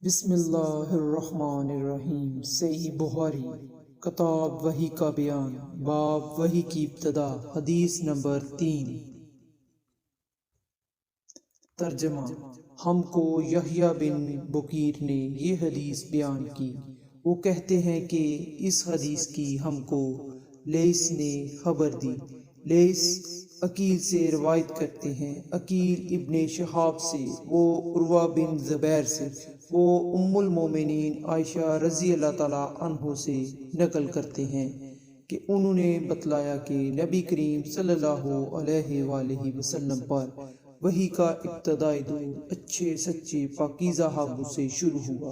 بسم اللہ الرحمن الرحیم۔ صحیح بخاری کتاب وحی کا بیان، باب وحی کی ابتدا، حدیث نمبر 3۔ ترجمہ۔ ہم کو یحییٰ بن بکیر نے یہ حدیث بیان کی۔ وہ کہتے ہیں کہ اس حدیث کی ہم کو لیث نے خبر دی۔ لیث عقیل سے روایت کرتے ہیں، عقیل ابن شہاب سے، وہ عروہ بن زبیر سے، وہ ام المومنین عائشہ رضی اللہ تعالیٰ عنہ سے نقل کرتے ہیں کہ انہوں نے بتلایا کہ نبی کریم صلی اللہ علیہ وآلہ وسلم پر وحی کا ابتدائی دور اچھے سچے پاکیزہ حابوں سے شروع ہوا۔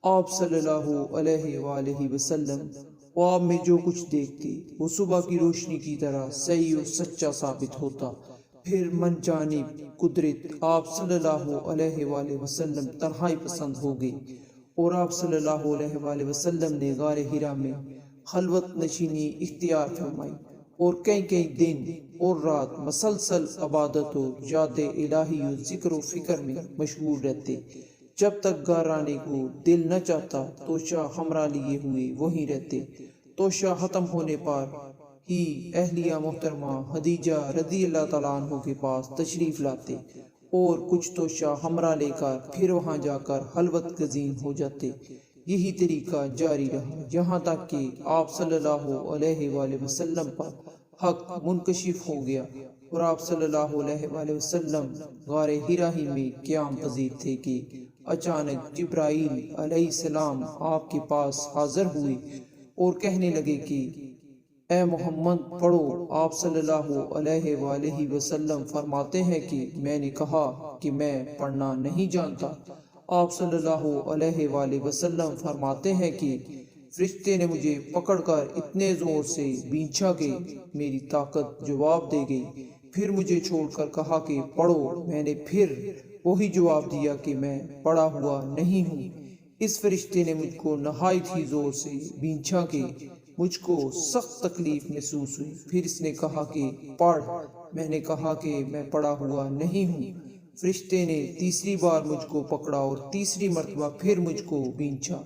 آپ صلی اللہ علیہ وآلہ وسلم خواب میں جو کچھ دیکھتے وہ صبح کی روشنی کی طرح صحیح و سچا ثابت ہوتا۔ پھر من جانب قدرت آپ صلی اللہ علیہ وآلہ وسلم تنہائی پسند ہو گئی، اور آپ صلی اللہ علیہ وآلہ وسلم نے غار حرا میں خلوت نشینی اختیار فرمائی، اور کئی دن اور رات مسلسل عبادت و یاد الہی و ذکر و فکر میں مشغول رہتے، جب تک گھر آنے کو دل نہ چاہتا توشہ ہمراہ لیے ہوئے وہیں رہتے۔ توشہ ختم ہونے پر ہی اہلیہ محترمہ خدیجہ رضی اللہ تعالیٰ عنہ کے پاس تشریف لاتے اور کچھ توشہ ہمراہ لے کر پھر وہاں جا کر خلوت گزین ہو جاتے۔ یہی طریقہ جاری رہا یہاں تک کہ آپ صلی اللہ علیہ وآلہ وسلم پر حق منکشف ہو گیا، اور آپ صلی اللہ علیہ وآلہ وسلم غار حرا ہی میں قیام پذیر تھے کہ اچانک جبرائیل علیہ السلام آپ کے پاس حاضر ہوئے اور کہنے لگے کہ اے محمد پڑھو۔ آپ صلی اللہ علیہ وآلہ وسلم فرماتے ہیں کہ میں نے کہا کہ میں پڑھنا نہیں جانتا۔ آپ صلی اللہ علیہ وآلہ وسلم فرماتے ہیں کہ فرشتے نے مجھے پکڑ کر اتنے زور سے بینچا کہ میری طاقت جواب دے گئی، پھر مجھے چھوڑ کر کہا کہ پڑھو۔ میں نے پھر وہی جواب دیا کہ میں پڑھا ہوا نہیں ہوں۔ اس فرشتے نے مجھ کو نہایت ہی زور سے بینچا کہ مجھ کو سخت تکلیف محسوس ہوئی، پھر اس نے کہا کہ پڑھ۔ میں نے کہا کہ میں پڑھا ہوا نہیں ہوں۔ فرشتے نے تیسری بار مجھ کو پکڑا اور تیسری مرتبہ پھر مجھ کو بینچا،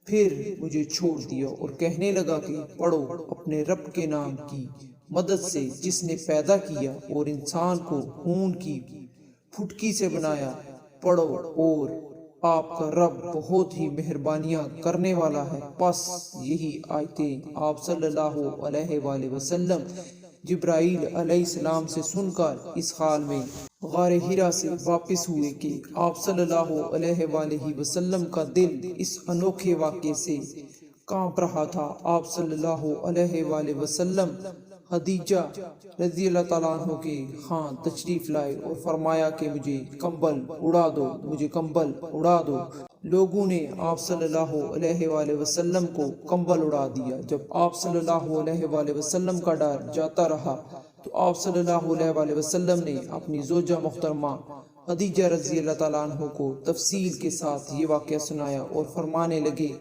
پھر مجھے چھوڑ دیا اور کہنے لگا کہ پڑھو اپنے رب کے نام کی مدد سے جس نے پیدا کیا اور انسان کو خون کی پھٹکی سے بنایا، پڑھو اور آپ کا رب بہت ہی مہربانیاں کرنے والا ہے۔ پس یہی آیتیں آپ صلی اللہ علیہ وآلہ وسلم جبرائیل علیہ السلام سے سن کر اس حال میں غار حرا سے واپس ہوئے کہ آپ صلی اللہ علیہ وآلہ وسلم کا دل اس انوکھے واقعے سے کانپ رہا تھا۔ آپ صلی اللہ علیہ وآلہ وسلم خدیجہ رضی اللہ تعالیٰ عنہ کے ہاں تشریف لائے اور فرمایا کہ مجھے کمبل اڑا دو، مجھے کمبل اڑا دو۔ لوگوں نے آپ صلی اللہ علیہ وآلہ وسلم کو کمبل اڑا دیا۔ جب آپ صلی اللہ علیہ وآلہ وسلم کا ڈر جاتا رہا تو آپ صلی اللہ علیہ وآلہ وسلم نے اپنی زوجہ محترمہ خدیجہ رضی اللہ تعالیٰ عنہ کو تفصیل کے ساتھ یہ واقعہ سنایا اور فرمانے لگے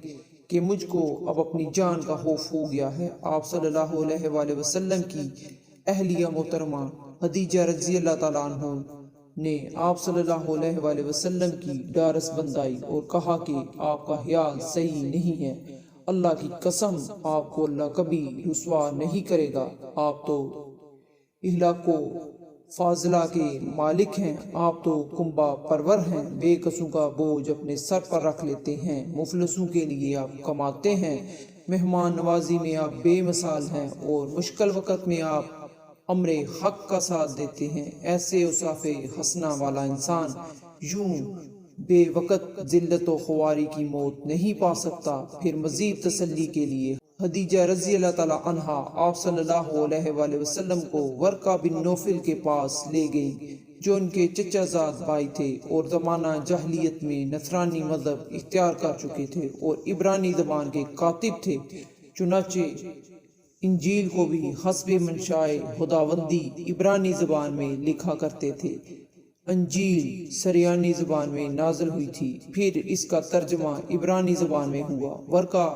کہ مجھ کو اب اپنی جان کا خوف ہو گیا ہے۔ آپ صلی اللہ علیہ وآلہ وسلم کی اہلیہ محترمہ خدیجہ رضی اللہ تعالیٰ عنہ نے آپ صلی اللہ علیہ وآلہ وسلم کی ڈارس بندائی اور کہا کہ آپ کا خیال صحیح نہیں ہے، اللہ کی قسم آپ کو اللہ کبھی رسوا نہیں کرے گا، آپ تو اہلاک و فاضلہ کے مالک ہیں، آپ تو کنبہ پرور ہیں، بے کسوں کا بوجھ اپنے سر پر رکھ لیتے ہیں، مفلسوں کے لیے آپ کماتے ہیں، مہمان نوازی میں آپ بے مثال ہیں، اور مشکل وقت میں آپ امر حق کا ساتھ دیتے ہیں۔ ایسے اوصاف حسنہ والا انسان یوں بے وقت ذلت و خواری کی موت نہیں پا سکتا۔ پھر مزید تسلی کے لیے خدیجہ رضی اللہ تعالیٰ عنہا آپ صلی اللہ علیہ وآلہ وسلم کو ورقہ بن نوفل کے پاس لے گئی، جو ان کے چچا زاد بھائی تھے اور زمانہ جاہلیت میں نصرانی مذہب اختیار کر چکے تھے اور عبرانی زبان کے کاتب تھے۔ چنانچہ انجیل کو بھی حسب منشائے خداوندی عبرانی زبان میں لکھا کرتے تھے۔ انجیل سریانی زبان میں نازل ہوئی تھی، پھر اس کا ترجمہ عبرانی زبان میں ہوا۔ ورقہ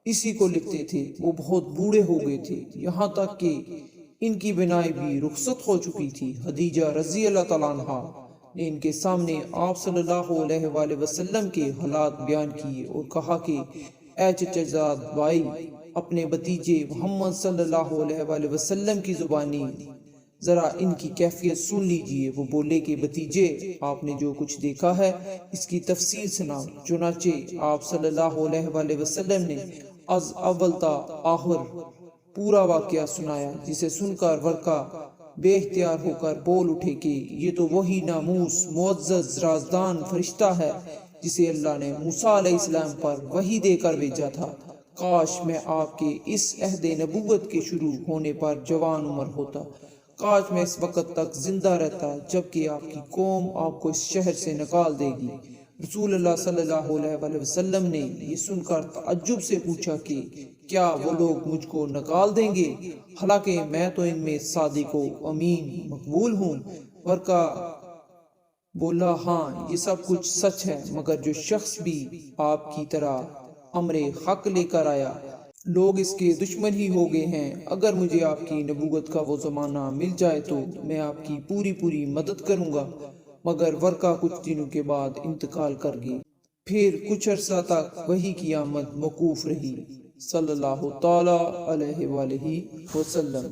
اسی کو لکھتے تھے۔ وہ بہت بوڑھے ہو گئے تھے، یہاں تک کہ ان کی بینائی بھی رخصت ہو چکی تھی۔ خدیجہ رضی اللہ تعالیٰ عنہ نے ان کے سامنے آپ صلی اللہ علیہ وآلہ وسلم کے حالات بیان کیے اور کہا کہ اے چچا زاد بھائی، اپنے بھتیجے محمد صلی اللہ علیہ وآلہ وسلم کی زبانی ذرا ان کی کیفیت سن لیجئے۔ وہ بولے کہ بھتیجے، آپ نے جو کچھ دیکھا ہے اس کی تفصیل سناؤ۔ چنانچہ آپ صلی اللہ علیہ وآلہ وسلم نے از اول تا آخر پورا واقعہ سنایا، جسے سن کر ورقہ بے اختیار ہو کر بول اٹھے کہ یہ تو وہی ناموس معزز رازدان فرشتہ ہے جسے اللہ نے موسیٰ علیہ السلام پر وحی دے کر بھیجا تھا۔ کاش میں آپ کے اس عہد نبوت کے شروع ہونے پر جوان عمر ہوتا، کاش میں اس وقت تک زندہ رہتا جبکہ آپ کی قوم آپ کو اس شہر سے نکال دے گی۔ رسول اللہ صلی اللہ علیہ وآلہ وسلم نے یہ سن کر تعجب سے پوچھا کہ کیا وہ لوگ مجھ کو نکال دیں گے، حالانکہ میں تو ان میں صادق و امین مقبول ہوں؟ ورقہ بولا ہاں، یہ سب کچھ سچ ہے، مگر جو شخص بھی آپ کی طرح امر حق لے کر آیا، لوگ اس کے دشمن ہی ہو گئے ہیں۔ اگر مجھے آپ کی نبوت کا وہ زمانہ مل جائے تو میں آپ کی پوری مدد کروں گا، مگر ورقہ کچھ دنوں کے بعد انتقال کر گئی۔ پھر کچھ عرصہ تک وحی کی آمد موقوف رہی۔ صلی اللہ تعالی علیہ وآلہ وسلم۔